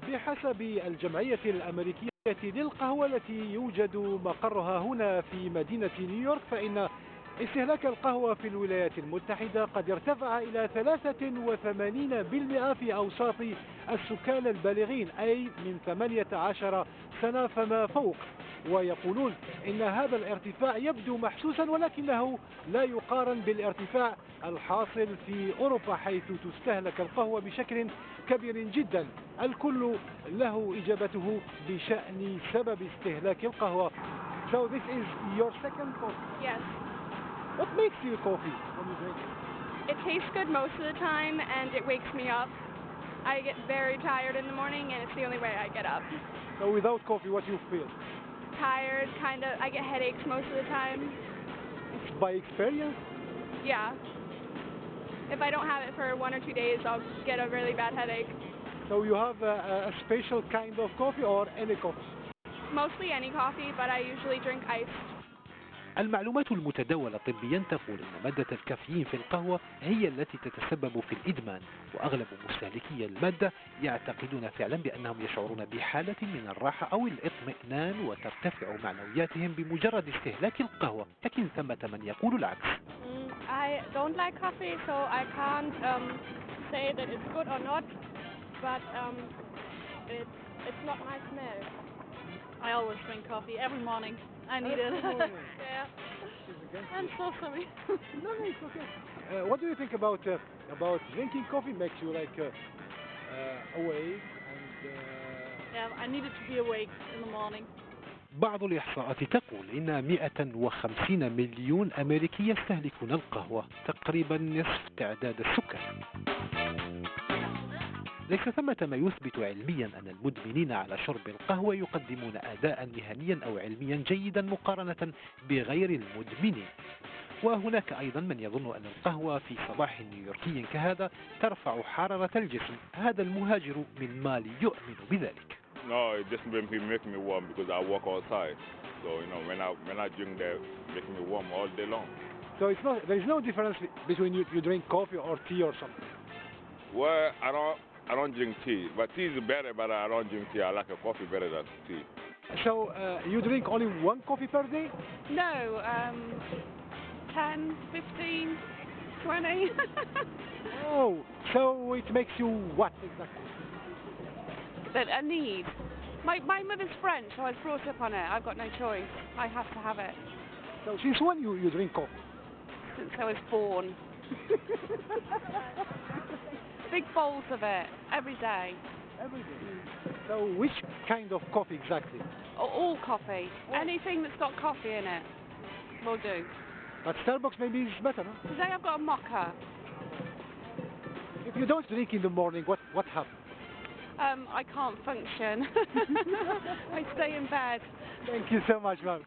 بحسب الجمعية الأمريكية للقهوة التي يوجد مقرها هنا في مدينة نيويورك، فإن استهلاك القهوة في الولايات المتحدة قد ارتفع إلى 83% في أوساط السكان البالغين، أي من 18 سنة فما فوق. ويقولون إن هذا الارتفاع يبدو محسوسا، ولكنه لا يقارن بالارتفاع الحاصل في أوروبا، حيث تستهلك القهوة بشكل كبير جدا. الكل له إجابته بشأن سبب استهلاك القهوة. So this is your second coffee? Yes. What makes you coffee when you drink it? It tastes good most of the time and it wakes me up. I get very tired in the morning and it's the only way I get up. So without coffee, what do you feel? Tired, kind of. I get headaches most of the time. It's by experience? Yeah. If I don't have it for 1 or 2 days, I'll get a really bad headache. So you have a special kind of coffee or any coffee? Mostly any coffee, but I usually drink iced. المعلومات المتداولة طبيا تقول أن مادة الكافيين في القهوة هي التي تتسبب في الإدمان، وأغلب مستهلكي المادة يعتقدون فعلا بأنهم يشعرون بحالة من الراحة أو الاطمئنان وترتفع معنوياتهم بمجرد استهلاك القهوة، لكن ثمة من يقول العكس. I don't like coffee, so I can't say that it's good or not, but it's not my smell. I always drink coffee every morning. I need it. Yeah. I'm so sorry. No, it's okay. What do you think about drinking coffee? Makes you like awake and. Yeah, I needed to be awake in the morning. بعض الإحصاءات تقول إن 150 مليون أمريكي يستهلكون القهوة، تقريبا نصف تعداد السكان. ليس ثمة ما يثبت علميا أن المدمنين على شرب القهوة يقدمون أداء مهنيا أو علميا جيدا مقارنة بغير المدمنين. وهناك أيضا من يظن أن القهوة في صباح نيويوركي كهذا ترفع حرارة الجسم. هذا المهاجر من مالي يؤمن بذلك. No, it just make me warm because I walk outside. So when I drink that, it makes me warm all day long. So there is no difference between you drink coffee or tea or something. Well, I don't drink tea, but tea is better. But I don't drink tea. I like a coffee better than tea. So you drink only one coffee per day? No, 10, 15, 20. Oh, so it makes you what exactly? That I need. My mother's French, so I was brought up on it. I've got no choice. I have to have it. So since when you drink coffee? Since I was born. Big bowls of it every day. Every day. So which kind of coffee exactly? All coffee. Anything that's got coffee in it will do. But Starbucks maybe is better, no? Today I've got a mocha. If you don't drink in the morning, what happens? I can't function. I stay in bed. Thank you so much, ma'am.